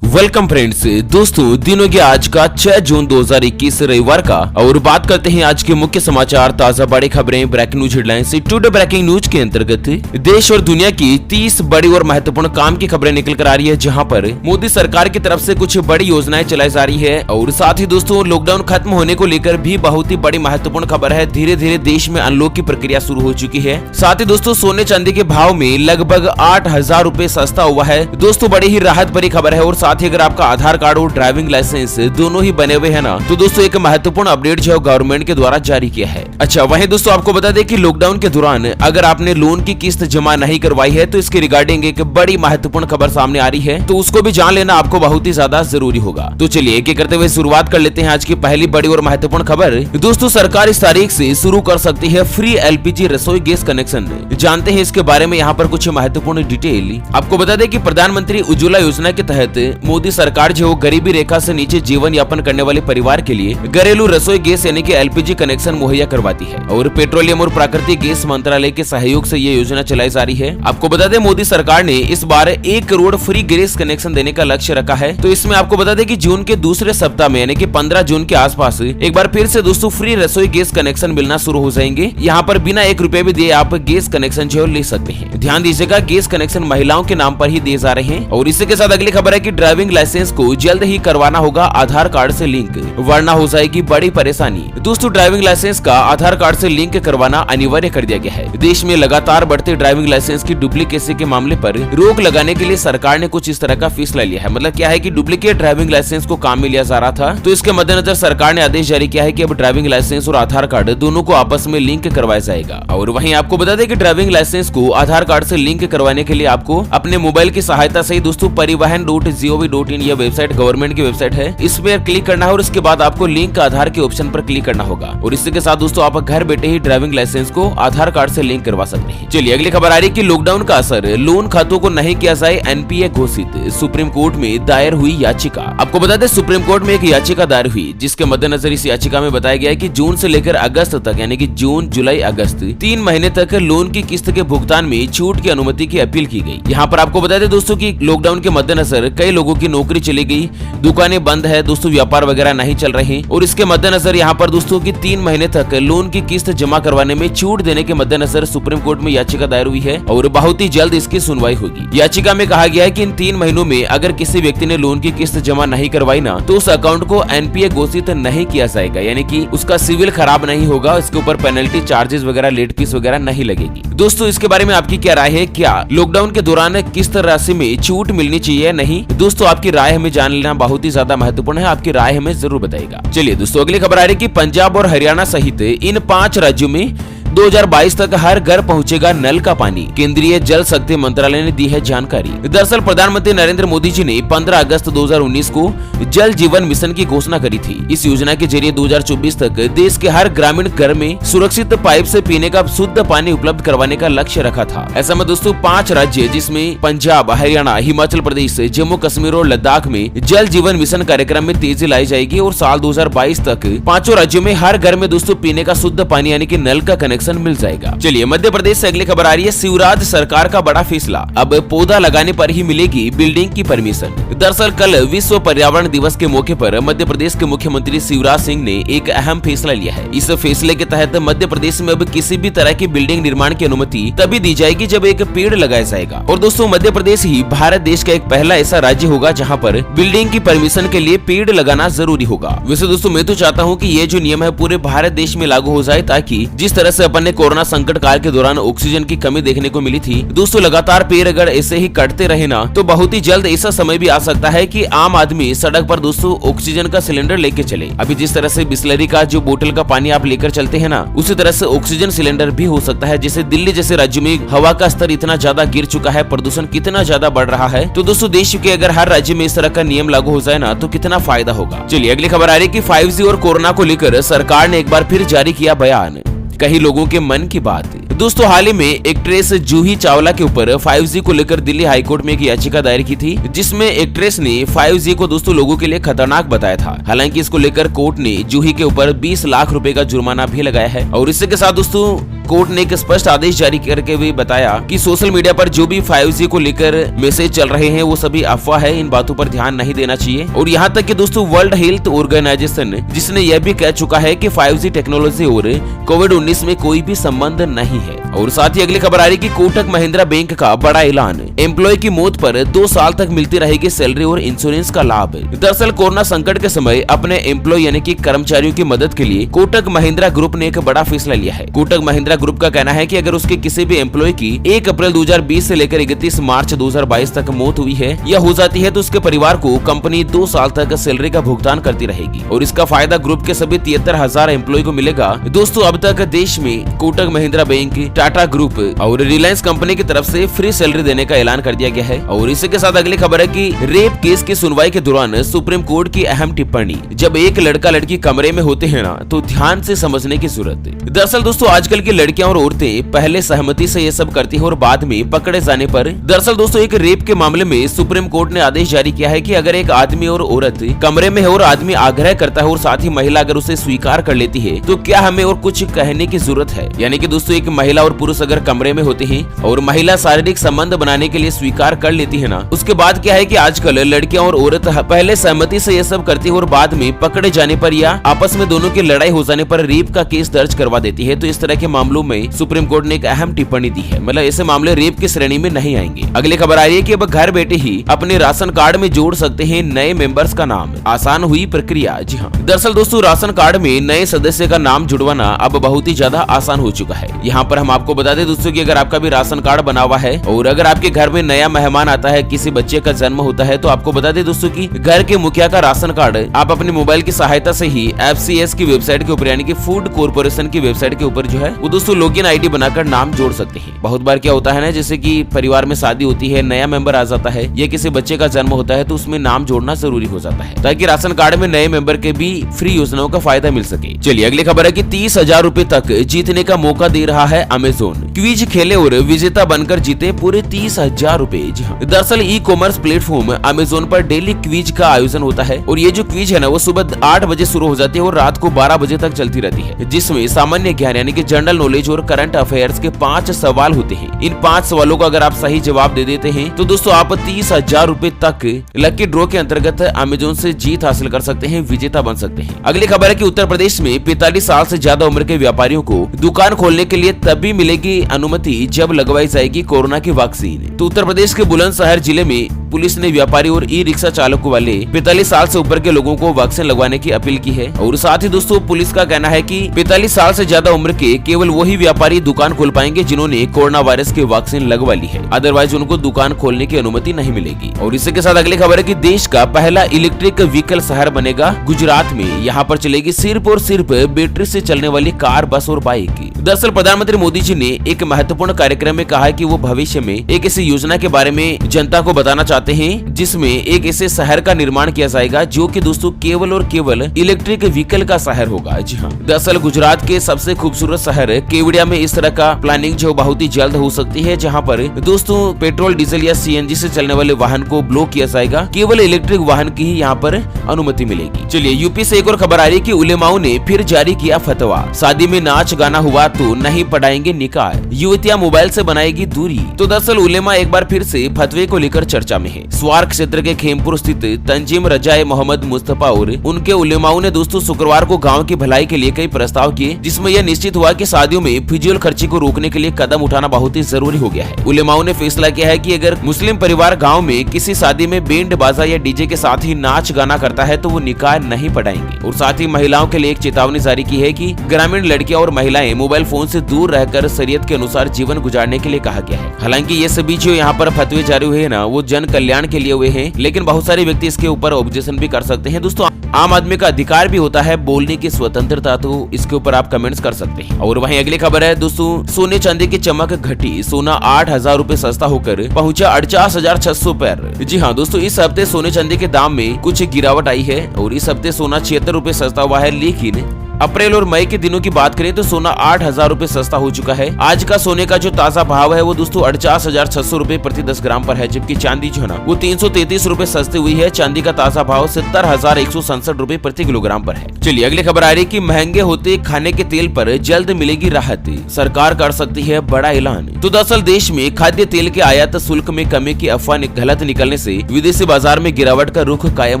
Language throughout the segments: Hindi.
Welcome friends. दोस्तों दिन हो गया आज का 6 जून 2021 रविवार का, और बात करते हैं आज के मुख्य समाचार, ताजा बड़ी खबरें, breaking news headlines. Today breaking news के अंतर्गत देश और दुनिया की 30 बड़ी और महत्वपूर्ण काम की खबरें निकल कर आ रही है, जहां पर मोदी सरकार की तरफ से कुछ बड़ी योजनाएं चलाई जा रही है। और साथ ही दोस्तों लॉकडाउन खत्म होने को लेकर भी बहुत ही बड़ी महत्वपूर्ण खबर है। धीरे धीरे देश में अनलॉक की प्रक्रिया शुरू हो चुकी है। साथ ही दोस्तों सोने चांदी के भाव में लगभग 8,000 रूपए सस्ता हुआ है। दोस्तों बड़ी ही राहत भरी खबर है। और साथ ही अगर आपका आधार कार्ड और ड्राइविंग लाइसेंस दोनों ही बने हुए हैं ना, तो दोस्तों एक महत्वपूर्ण अपडेट जो गवर्नमेंट के द्वारा जारी किया है। अच्छा, वहीं दोस्तों आपको बता दें कि लॉकडाउन के दौरान अगर आपने लोन की किस्त जमा नहीं करवाई है तो इसके रिगार्डिंग एक बड़ी महत्वपूर्ण खबर सामने आ रही है, तो उसको भी जान लेना आपको बहुत ही ज्यादा जरूरी होगा। तो चलिए एक एक करते हुए शुरुआत कर लेते हैं आज की पहली बड़ी और महत्वपूर्ण खबर। दोस्तों सरकार इस तारीख से शुरू कर सकती है फ्री एलपीजी रसोई गैस कनेक्शन। जानते हैं इसके बारे में यहाँ पर कुछ महत्वपूर्ण डिटेल। आपको बता दें कि प्रधानमंत्री उज्ज्वला योजना के तहत मोदी सरकार जो गरीबी रेखा से नीचे जीवन यापन करने वाले परिवार के लिए घरेलू रसोई गैस यानी कि एलपीजी कनेक्शन मुहैया करवाती है। और पेट्रोलियम और प्राकृतिक गैस मंत्रालय के सहयोग से ये योजना चलाई जा रही है। आपको बता दें मोदी सरकार ने इस बार 1 करोड़ फ्री गैस कनेक्शन देने का लक्ष्य रखा है। तो इसमें आपको बता दें कि जून के दूसरे सप्ताह में यानी कि 15 जून के आसपास एक बार फिर से दोस्तों फ्री रसोई गैस कनेक्शन मिलना शुरू हो जाएंगे। यहाँ पर बिना 1 रुपए भी दिए आप गैस कनेक्शन जो ले सकते हैं। ध्यान दीजिएगा गैस कनेक्शन महिलाओं के नाम पर ही दिए जा रहे हैं। और इसी के साथ अगली खबर है कि ड्राइविंग लाइसेंस को जल्द ही करवाना होगा आधार कार्ड से लिंक, वरना हो जाएगी बड़ी परेशानी। दोस्तों ड्राइविंग लाइसेंस का आधार कार्ड से लिंक करवाना अनिवार्य कर दिया गया है। देश में लगातार बढ़ते ड्राइविंग लाइसेंस की डुप्लीकेसी के मामले पर रोक लगाने के लिए सरकार ने कुछ इस तरह का फैसला लिया है। मतलब क्या है कि डुप्लीकेट ड्राइविंग लाइसेंस को काम में लिया जा रहा था, तो इसके मद्देनजर सरकार ने आदेश जारी किया है कि अब ड्राइविंग लाइसेंस और आधार कार्ड दोनों को आपस में लिंक करवाया जाएगा। और वहीं आपको बता दें कि ड्राइविंग लाइसेंस को आधार कार्ड से लिंक करवाने के लिए आपको अपने मोबाइल की सहायता से दोस्तों परिवहन.gov.in यह वेबसाइट गवर्नमेंट की वेबसाइट है, इस पर क्लिक करना है और इसके बाद आपको लिंक आधार के ऑप्शन पर क्लिक करना होगा। और इसी के साथ दोस्तों आप घर बैठे ही ड्राइविंग लाइसेंस को आधार कार्ड से लिंक करवा सकते हैं। चलिए अगली खबर आ रही है कि लॉकडाउन का असर लोन खातों को नहीं किया जाए एनपीए घोषित, सुप्रीम कोर्ट में दायर हुई याचिका। आपको बता दें सुप्रीम कोर्ट में एक याचिका दायर हुई, जिसके मद्देनजर इस याचिका में बताया गया है कि जून से लेकर अगस्त तक यानी कि जून जुलाई अगस्त 3 महीने तक लोन की किस्त के भुगतान में छूट की अनुमति की अपील की गई। यहाँ पर आपको बता दें दोस्तों की लॉकडाउन के मद्देनजर कई लोगों की नौकरी चली गई, दुकानें बंद है दोस्तों, व्यापार वगैरह नहीं चल रहे। और इसके मद्देनजर यहाँ पर दोस्तों की 3 महीने तक लोन की किस्त जमा करवाने में छूट देने के मद्देनजर सुप्रीम कोर्ट में याचिका दायर हुई है और बहुत ही जल्द इसकी सुनवाई होगी। याचिका में कहा गया है कि इन 3 महीनों में अगर किसी व्यक्ति ने लोन की किस्त जमा नहीं करवाई ना, तो उस अकाउंट को एनपीए घोषित नहीं किया जाएगा, यानी कि उसका सिविल खराब नहीं होगा, इसके ऊपर पेनल्टी चार्जेस वगैरह लेट फीस वगैरह नहीं लगेगी। दोस्तों इसके बारे में आपकी क्या राय है? क्या लॉकडाउन के दौरान किस्त राशि में छूट मिलनी चाहिए या नहीं? दोस्तों आपकी राय हमें जान लेना बहुत ही ज्यादा महत्वपूर्ण है, आपकी राय हमें जरूर बताइएगा। चलिए दोस्तों अगली खबर आ रही है कि पंजाब और हरियाणा सहित इन 5 राज्यों में 2022 तक हर घर पहुंचेगा नल का पानी। केंद्रीय जल शक्ति मंत्रालय ने दी है जानकारी। दरअसल प्रधानमंत्री नरेंद्र मोदी जी ने 15 अगस्त 2019 को जल जीवन मिशन की घोषणा करी थी। इस योजना के जरिए 2024 तक देश के हर ग्रामीण घर में सुरक्षित पाइप से पीने का शुद्ध पानी उपलब्ध करवाने का लक्ष्य रखा था। ऐसा में दोस्तों 5 राज्य जिसमें पंजाब, हरियाणा, हिमाचल प्रदेश, जम्मू कश्मीर और लद्दाख में जल जीवन मिशन कार्यक्रम में तेजी लाई जाएगी और साल 2022 तक 5 राज्यों में हर घर में दोस्तों पीने का शुद्ध पानी यानी कि नल का कनेक्शन मिल जाएगा। चलिए मध्य प्रदेश से अगली खबर आ रही है। शिवराज सरकार का बड़ा फैसला, अब पौधा लगाने पर ही मिलेगी बिल्डिंग की परमिशन। दरअसल कल विश्व पर्यावरण दिवस के मौके पर मध्य प्रदेश के मुख्यमंत्री शिवराज सिंह ने एक अहम फैसला लिया है। इस फैसले के तहत मध्य प्रदेश में अब किसी भी तरह की बिल्डिंग निर्माण की अनुमति तभी दी जाएगी जब एक पेड़ लगाया जाएगा। और दोस्तों मध्य प्रदेश ही भारत देश का एक पहला ऐसा राज्य होगा जहाँ पर बिल्डिंग की परमिशन के लिए पेड़ लगाना जरूरी होगा। वैसे दोस्तों मैं तो चाहता हूँ कि ये जो नियम है पूरे भारत देश में लागू हो जाए, ताकि जिस तरह से अपन ने कोरोना संकट काल के दौरान ऑक्सीजन की कमी देखने को मिली थी दोस्तों, लगातार पेड़ अगर ऐसे ही कटते रहे ना, तो बहुत ही जल्द ऐसा समय भी आ सकता है कि आम आदमी सड़क पर दोस्तों ऑक्सीजन का सिलेंडर लेके चले। अभी जिस तरह से बिस्लरी का जो बोतल का पानी आप लेकर चलते हैं ना, उसी तरह से ऑक्सीजन सिलेंडर भी हो सकता है। जैसे दिल्ली जैसे राज्य में हवा का स्तर इतना ज्यादा गिर चुका है, प्रदूषण कितना ज्यादा बढ़ रहा है, तो दोस्तों देश के अगर हर राज्य में इस तरह का नियम लागू हो जाए ना, तो कितना फायदा होगा। चलिए अगली खबर आ रही है कि 5G और कोरोना को लेकर सरकार ने एक बार फिर जारी किया बयान, कई लोगों के मन की बात। दोस्तों हाल ही में एक्ट्रेस जूही चावला के ऊपर 5G को लेकर दिल्ली हाईकोर्ट में एक याचिका दायर की थी, जिसमें एक्ट्रेस ने 5G को दोस्तों लोगों के लिए खतरनाक बताया था। हालांकि इसको लेकर कोर्ट ने जूही के ऊपर 20 लाख रुपए का जुर्माना भी लगाया है। और इसके साथ दोस्तों कोर्ट ने एक स्पष्ट आदेश जारी करके भी बताया कि सोशल मीडिया पर जो भी 5G को लेकर मैसेज चल रहे हैं वो सभी अफवाह है, इन बातों पर ध्यान नहीं देना चाहिए। और यहाँ तक कि दोस्तों वर्ल्ड हेल्थ ऑर्गेनाइजेशन जिसने यह भी कह चुका है कि 5G टेक्नोलॉजी और कोविड-19 में कोई भी संबंध नहीं है। और साथ ही अगली खबर आ रही कि कोटक महिंद्रा बैंक का बड़ा ऐलान, एम्प्लॉय की मौत पर 2 साल तक मिलती रहेगी सैलरी और इंश्योरेंस का लाभ। दरअसल कोरोना संकट के समय अपने एम्प्लॉय यानी कि कर्मचारियों की मदद के लिए कोटक महिंद्रा ग्रुप ने एक बड़ा फैसला लिया है। कोटक महिंद्रा ग्रुप का कहना है कि अगर उसके किसी भी एम्प्लॉय की 1 अप्रैल 2020 से लेकर 31 मार्च 2022 तक मौत हुई है या हो जाती है तो उसके परिवार को कंपनी 2 साल तक सैलरी का भुगतान करती रहेगी और इसका फायदा ग्रुप के सभी 73,000 एम्प्लॉय को मिलेगा। दोस्तों अब तक देश में कोटक महिंद्रा बैंक, टाटा ग्रुप और रिलायंस कंपनी की तरफ से फ्री सैलरी देने का ऐलान कर दिया गया है। और इसी के साथ अगली खबर है कि रेप केस की सुनवाई के दौरान सुप्रीम कोर्ट की अहम टिप्पणी, जब एक लड़का लड़की कमरे में होते हैं ना तो ध्यान से समझने की जरूरत है। दरअसल दोस्तों आजकल की लड़कियां और औरतें पहले सहमति से ये सब करती है और बाद में पकड़े जाने पर, दरअसल दोस्तों एक रेप के मामले में सुप्रीम कोर्ट ने आदेश जारी किया है कि अगर एक आदमी और औरत कमरे में है और आदमी आग्रह करता है और साथ ही महिला अगर उसे स्वीकार कर लेती है तो क्या हमें और कुछ कहने की जरूरत है। यानी कि दोस्तों एक महिला और पुरुष अगर कमरे में होते हैं और महिला शारीरिक संबंध बनाने के लिए स्वीकार कर लेती है ना, उसके बाद क्या है कि आजकल लड़कियां और औरत पहले सहमति से ये सब करती है और बाद में पकड़े जाने पर या आपस में दोनों की लड़ाई हो जाने पर रेप का केस दर्ज करवा देती है। तो इस तरह के मामलों में सुप्रीम कोर्ट ने एक अहम टिप्पणी दी है, मतलब ऐसे मामले रेप की श्रेणी में नहीं आएंगे। अगली खबर आ रही है कि अब घर बैठे ही अपने राशन कार्ड में जोड़ सकते हैं नए मेंबर्स का नाम, आसान हुई प्रक्रिया। जी हाँ, दरअसल दोस्तों राशन कार्ड में नए सदस्य का नाम जुड़वाना अब बहुत ही ज्यादा आसान हो चुका है। यहाँ पर हम आपको बता दें दोस्तों कि अगर आपका भी राशन कार्ड बना हुआ है और अगर आपके घर में नया मेहमान आता है, किसी बच्चे का जन्म होता है, तो आपको बता दें दोस्तों कि घर के मुखिया का राशन कार्ड आप अपने मोबाइल की सहायता से ही FCS की वेबसाइट के ऊपर यानी कि फूड कॉर्पोरेशन की वेबसाइट के ऊपर जो है वो दोस्तों लॉगिन ID बनाकर नाम जोड़ सकते हैं। बहुत बार क्या होता है ना, जैसे कि परिवार में शादी होती है, नया मेंबर आ जाता है या किसी बच्चे का जन्म होता है तो उसमें नाम जोड़ना जरूरी हो जाता है ताकि राशन कार्ड में नए मेंबर के भी फ्री योजनाओं का फायदा मिल सके। चलिए अगली खबर है कि 30,000 रूपए तक जीतने का मौका दे रहा है अमेज़न। क्विज खेले और विजेता बनकर जीते पूरे 30,000 रूपए। जी हाँ, दरअसल ई-कॉमर्स प्लेटफॉर्म अमेज़न पर डेली क्विज का आयोजन होता है और ये जो क्विज है ना वो सुबह 8 बजे शुरू हो जाती है और रात को 12 बजे तक चलती रहती है, जिसमें सामान्य ज्ञान यानी कि जनरल नॉलेज और करंट अफेयर्स के 5 सवाल होते हैं। इन 5 सवालों को अगर आप सही जवाब दे देते हैं तो दोस्तों आप 30,000 रूपए तक लकी ड्रॉ के अंतर्गत अमेज़न से जीत हासिल कर सकते हैं, विजेता बन सकते हैं। अगली खबर है कि उत्तर प्रदेश में 45 साल से ज्यादा उम्र के व्यापारियों को दुकान खोलने के लिए तभी मिलेगी अनुमति जब लगवाई जाएगी कोरोना की वैक्सीन। तो उत्तर प्रदेश के बुलंदशहर जिले में पुलिस ने व्यापारी और ई-रिक्शा चालकों वाले 45 साल से ऊपर के लोगों को वैक्सीन लगवाने की अपील की है। और साथ ही दोस्तों पुलिस का कहना है कि 45 साल से ज्यादा उम्र के केवल वही व्यापारी दुकान खोल पाएंगे जिन्होंने कोरोना वायरस की वैक्सीन लगवा ली है, अदरवाइज उनको दुकान खोलने की अनुमति नहीं मिलेगी। और इसी के साथ अगली खबर है कि देश का पहला इलेक्ट्रिक व्हीकल शहर बनेगा गुजरात में। यहाँ पर चलेगी सिर्फ और सिर्फ बैटरी से चलने वाली कार, बस और बाइक। दरअसल प्रधानमंत्री मोदी जी ने एक महत्वपूर्ण कार्यक्रम में कहा है कि वो भविष्य में एक ऐसी योजना के बारे में जनता को बताना चाहते हैं जिसमें एक ऐसे शहर का निर्माण किया जाएगा जो कि दोस्तों केवल और केवल इलेक्ट्रिक व्हीकल का शहर होगा। जी हाँ, दरअसल गुजरात के सबसे खूबसूरत शहर केवड़िया में इस तरह का प्लानिंग जो बहुत ही जल्द हो सकती है, जहाँ पर दोस्तों पेट्रोल, डीजल या CNG से चलने वाले वाहन को ब्लॉक किया जाएगा, केवल इलेक्ट्रिक वाहन की ही यहाँ पर अनुमति मिलेगी। चलिए यूपी से एक और खबर आ रही है कि उलेमाओं ने फिर जारी किया फतवा, शादी में नाच गाना हुआ तो नहीं पढ़ाएंगे निकाह, युवतियां मोबाइल से बनाएगी दूरी। तो दरअसल उलेमा एक बार फिर से फतवे को लेकर चर्चा में है। स्वार क्षेत्र के खेमपुर स्थित तंजीम रजाए मोहम्मद मुस्तफा और उनके उलेमाओं ने दोस्तों शुक्रवार को गांव की भलाई के लिए कई प्रस्ताव किए, जिसमें यह निश्चित हुआ कि शादियों में फिजूल खर्ची को रोकने के लिए कदम उठाना बहुत ही जरूरी हो गया है। उलेमाओं ने फैसला किया है कि अगर मुस्लिम परिवार गाँव में किसी शादी में बैंड बाजा या डीजे के साथ ही नाच गाना करता है तो वो निकाह नहीं पढ़ाएंगे। और साथ ही महिलाओं के लिए एक चेतावनी जारी की है कि ग्रामीण लड़कियां और महिलाएं मोबाइल फोन से दूर रहकर शरीयत के अनुसार जीवन गुजारने के लिए कहा गया है। हालांकि ये सभी जो यहाँ पर फतवे जारी हुए हैं ना वो जन कल्याण के लिए हुए हैं, लेकिन बहुत सारे व्यक्ति इसके ऊपर ऑब्जेक्शन भी कर सकते हैं। दोस्तों आम आदमी का अधिकार भी होता है बोलने की स्वतंत्रता, तो इसके ऊपर आप कमेंट्स कर सकते हैं। और वहीं अगली खबर है दोस्तों, सोने चांदी की चमक घटी, सोना 8,000 रूपए सस्ता होकर पहुंचा 48,600 पर। जी हाँ दोस्तों, इस हफ्ते सोने चांदी के दाम में कुछ गिरावट आई है और इस हफ्ते सोना 76 रूपए सस्ता हुआ है, लेकिन अप्रैल और मई के दिनों की बात करें तो सोना 8,000 रूपए सस्ता हो चुका है। आज का सोने का जो ताजा भाव है वो दोस्तों 48,600 रूपए प्रति 10 ग्राम पर है, जबकि चांदी जो है ना वो 333 रूपए सस्ती हुई है। चांदी का ताजा भाव 70,167 रूपए प्रति किलोग्राम पर है। चलिए अगली खबर आ रही है कि महंगे होते खाने के तेल पर जल्द मिलेगी राहत, सरकार कर सकती है बड़ा ऐलान। तो दरअसल देश में खाद्य तेल के आयात शुल्क में कमी की अफवाह गलत निकलने से विदेशी बाजार में गिरावट का रुख कायम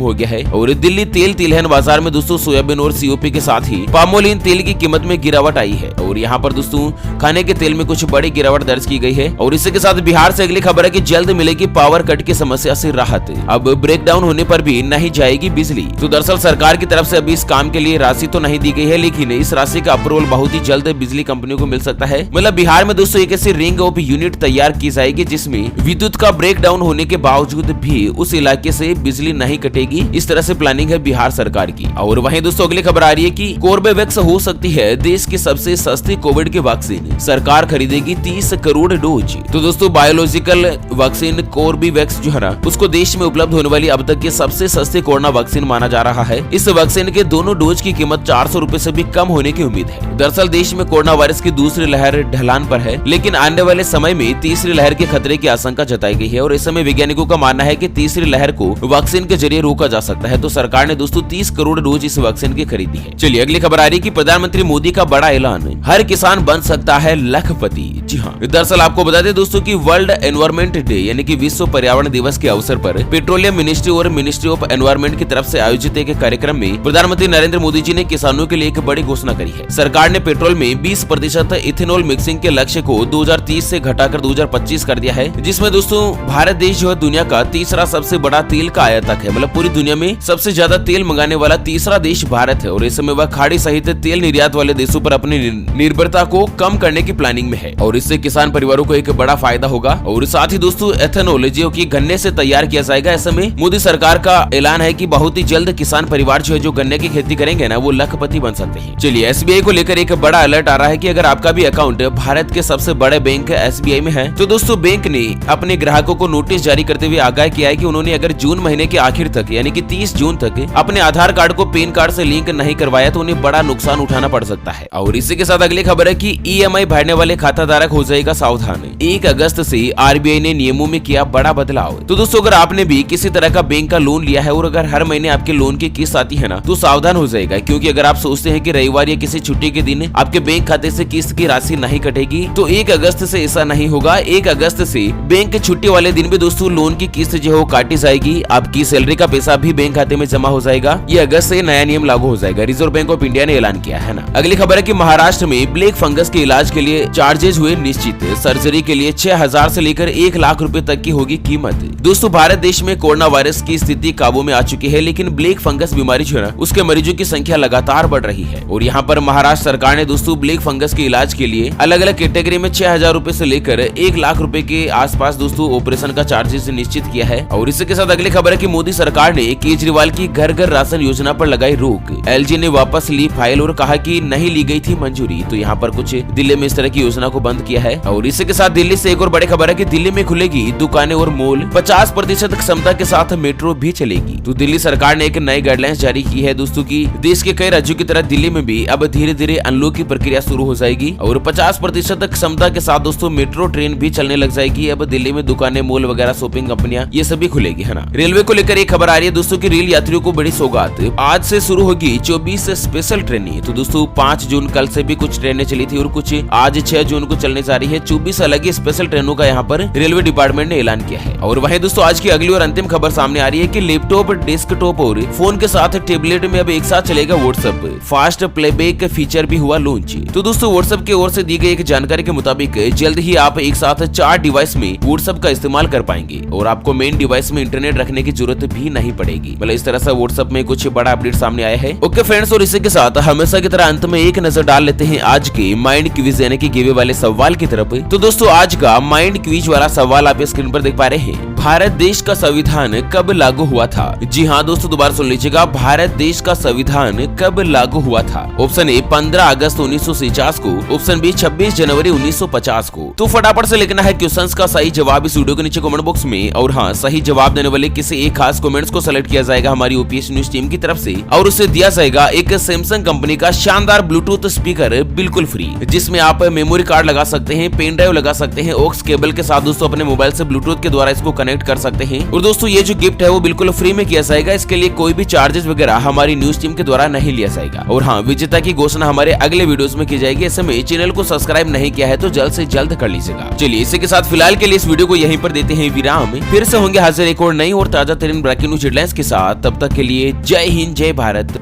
हो गया है और दिल्ली तेल तिलहन बाजार में दोस्तों सोयाबीन और सीओपी के साथ ही पामोलिन तेल की कीमत में गिरावट आई है और यहाँ पर दोस्तों खाने के तेल में कुछ बड़ी गिरावट दर्ज की गई है। और इसी के साथ बिहार से अगली खबर है कि जल्द मिलेगी पावर कट की समस्या से राहत, अब ब्रेकडाउन होने पर भी नहीं जाएगी बिजली। तो दरअसल सरकार की तरफ से अभी इस काम के लिए राशि तो नहीं दी गई है, लेकिन इस राशि का अप्रूवल बहुत ही जल्द बिजली कंपनियों को मिल सकता है। मतलब बिहार में दोस्तों एक ऐसी रिंग ऑफ यूनिट तैयार की जाएगी जिसमें विद्युत का ब्रेकडाउन होने के बावजूद भी उस इलाके से बिजली नहीं कटेगी। इस तरह से प्लानिंग है बिहार सरकार की। और वहीं दोस्तों अगली खबर आ रही है कि कोर्बेवैक्स हो सकती है देश की सबसे सस्ती कोविड की वैक्सीन, सरकार खरीदेगी 30 करोड़ डोज। तो दोस्तों बायोलॉजिकल वैक्सीन कोर्बेवैक्स जो है ना उसको देश में उपलब्ध होने वाली अब तक की सबसे सस्ती कोरोना वैक्सीन माना जा रहा है। इस वैक्सीन के दोनों डोज की कीमत 400 रूपए से भी कम होने की उम्मीद है। दरअसल देश में कोरोना वायरस की दूसरी लहर ढलान पर है, लेकिन आने वाले समय में तीसरी लहर के खतरे की आशंका जताई गई है और इस समय वैज्ञानिकों का मानना है कि तीसरी लहर को वैक्सीन के जरिए रोका जा सकता है। तो सरकार ने दोस्तों 30 करोड़ डोज इस वैक्सीन की खरीदी है। चलिए अगली खबर आ रही है कि प्रधानमंत्री मोदी का बड़ा ऐलान, हर किसान बन सकता है लखपति। जी हाँ, दरअसल आपको बता दें दोस्तों कि वर्ल्ड एनवायरमेंट डे यानी कि विश्व पर्यावरण दिवस के अवसर पर पेट्रोलियम मिनिस्ट्री और मिनिस्ट्री ऑफ एनवायरमेंट की तरफ से आयोजित एक कार्यक्रम में प्रधानमंत्री नरेंद्र मोदी जी ने किसानों के लिए एक बड़ी घोषणा करी है। सरकार ने पेट्रोल में 20% इथेनॉल मिक्सिंग के लक्ष्य को 2030 से घटाकर 2025 कर दिया है, जिसमें दोस्तों भारत देश जो है दुनिया का तीसरा सबसे बड़ा तेल का आयातक है। मतलब पूरी दुनिया में सबसे ज्यादा तेल मंगाने वाला तीसरा देश भारत है और इस समय वह खाड़ी सहित तेल निर्यात वाले देशों पर अपनी निर्भरता को कम करने की प्लानिंग में है और इससे किसान परिवारों को एक बड़ा फायदा होगा। और साथ ही दोस्तों एथेनॉल जो कि गन्ने से तैयार किया जाएगा। ऐसे में मोदी सरकार का ऐलान है कि बहुत ही जल्द किसान परिवार जो है जो गन्ने की खेती करेंगे ना वो लखपति बन सकते हैं। चलिए एसबीआई को लेकर एक बड़ा अलर्ट आ रहा है कि अगर आपका भी अकाउंट भारत के सबसे बड़े बैंक एसबीआई में है तो दोस्तों बैंक ने अपने ग्राहकों को नोटिस जारी करते हुए आगाह किया है कि उन्होंने अगर जून महीने के आखिर तक यानी कि 30 जून तक अपने आधार कार्ड को पैन कार्ड से लिंक नहीं करवाया तो उन्हें बड़ा नुकसान उठाना पड़ सकता है। और इसी के साथ अगली खबर है कि ईएमआई भरने वाले खाता धारक हो जाएगा सावधान, 1 अगस्त से आरबीआई ने नियमों में किया बड़ा बदलाव। तो दोस्तों अगर आपने भी किसी तरह का बैंक का लोन लिया है और अगर हर महीने आपके लोन की किस्त आती है ना तो सावधान हो जाएगा, क्योंकि अगर आप सोचते हैं कि रविवार या किसी छुट्टी के दिन आपके बैंक खाते से किस्त की राशि नहीं कटेगी तो 1 अगस्त से ऐसा नहीं होगा। 1 अगस्त से बैंक छुट्टी वाले दिन भी दोस्तों लोन की किस्त जो है काटी जाएगी, आपकी सैलरी का पैसा भी बैंक खाते में जमा हो जाएगा। ये अगस्त से नया नियम लागू हो जाएगा, रिजर्व बैंक ऑफ इंडिया ने ऐलान किया है ना। अगली खबर है कि महाराष्ट्र में ब्लैक फंगस के इलाज के लिए चार्जेस हुए निश्चित, सर्जरी के लिए 6,000 से लेकर 1 लाख रुपए तक की होगी कीमत। दोस्तों भारत देश में कोरोना वायरस की स्थिति काबू में आ चुकी है, लेकिन ब्लैक फंगस बीमारी जो है ना उसके मरीजों की संख्या लगातार बढ़ रही है और यहाँ पर महाराष्ट्र सरकार ने दोस्तों ब्लैक फंगस के इलाज के लिए अलग अलग कैटेगरी में 6,000 रुपए से लेकर 1 लाख रुपए के आसपास दोस्तों ऑपरेशन का चार्जेस निश्चित किया है। और इसी के साथ अगली खबर है कि मोदी सरकार ने केजरीवाल की घर घर राशन योजना पर लगाई रोक, एलजी ने वापस ली फाइल और कहा कि नहीं ली गई थी मंजूरी। तो यहाँ पर कुछ दिल्ली में इस तरह की योजना को बंद किया है। और इसी के साथ दिल्ली से एक और बड़ी खबर है कि दिल्ली में खुलेगी दुकानें और मॉल, 50% क्षमता के साथ मेट्रो भी चलेगी। तो दिल्ली सरकार ने एक नई गाइडलाइंस जारी की है दोस्तों की देश के कई राज्यों की तरह दिल्ली में भी अब धीरे धीरे अनलॉक की प्रक्रिया शुरू हो जाएगी और 50% क्षमता के साथ दोस्तों मेट्रो ट्रेन भी चलने लग जाएगी। अब दिल्ली में दुकानें मॉल वगैरह शॉपिंग कंपनियां ये सभी खुलेगी है ना। रेलवे को लेकर एक खबर आ रही है दोस्तों की रेल यात्रियों को बड़ी सौगात, आज से शुरू होगी 24 स्पेशल ट्रेनें। तो दोस्तों 5 जून कल से भी कुछ ट्रेनें चली थी और कुछ आज 6 जून को चलने जा रही है। 24 अलग ही स्पेशल ट्रेनों का यहाँ पर रेलवे डिपार्टमेंट ने ऐलान किया है। और वहीं दोस्तों आज की अगली और अंतिम खबर सामने आ रही है कि लैपटॉप, डेस्कटॉप और फोन के साथ टैबलेट में अब एक साथ चलेगा व्हाट्सएप, फास्ट प्लेबैक फीचर भी हुआ लॉन्च। तो दोस्तों व्हाट्सएप की ओर से दी गई एक जानकारी के मुताबिक जल्द ही आप एक साथ 4 डिवाइस में व्हाट्सएप का इस्तेमाल कर पाएंगे और आपको मेन डिवाइस में इंटरनेट रखने की जरूरत भी नहीं पड़ेगी। मतलब इस तरह से व्हाट्सएप में कुछ बड़ा अपडेट सामने आया है। ओके फ्रेंड्स, और इसी के साथ हमेशा की तरह अंत में एक नजर डाल लेते हैं आज के माइंड क्विज यानी कि गिवे वाले सवाल की तरफ। तो दोस्तों आज का माइंड क्विज वाला सवाल आप स्क्रीन पर देख पा रहे हैं। भारत देश का संविधान कब लागू हुआ था? जी हाँ दोस्तों, दोबारा सुन लीजिएगा, भारत देश का संविधान कब लागू हुआ था? ऑप्शन ए 15 अगस्त 1949 को, ऑप्शन बी 26 जनवरी 1950 को। तो फटाफट से लिखना है क्वेश्चंस का सही जवाब इस वीडियो के नीचे कमेंट बॉक्स में, और हाँ, सही जवाब देने वाले किसी एक खास कमेंट्स को सेलेक्ट किया जाएगा हमारी ओपीएस न्यूज टीम की तरफ से, और उसे दिया जाएगा एक सैमसंग कंपनी का शानदार ब्लूटूथ स्पीकर बिल्कुल फ्री, जिसमें आप मेमोरी कार्ड लगा सकते हैं, पेन ड्राइव लगा सकते हैं, ऑक्स केबल के साथ दोस्तों अपने मोबाइल से ब्लूटूथ के द्वारा इसको कनेक्ट कर सकते हैं। और दोस्तों ये जो गिफ्ट है वो बिल्कुल फ्री में किया जाएगा, इसके लिए कोई भी चार्जेस वगैरह हमारी न्यूज टीम के द्वारा नहीं लिया जाएगा। और हाँ, विजेता की घोषणा हमारे अगले वीडियोस में की जाएगी। ऐसे में चैनल को सब्सक्राइब नहीं किया है तो जल्द से जल्द कर लीजिएगा। चलिए इसी के साथ फिलहाल के लिए इस वीडियो को यहीं पर देते हैं विराम। फिर से होंगे हाजिर एक और नई और ताजा तरीन ब्रेकिंग न्यूज हेडलाइंस के साथ। तब तक के लिए जय हिंद, जय भारत।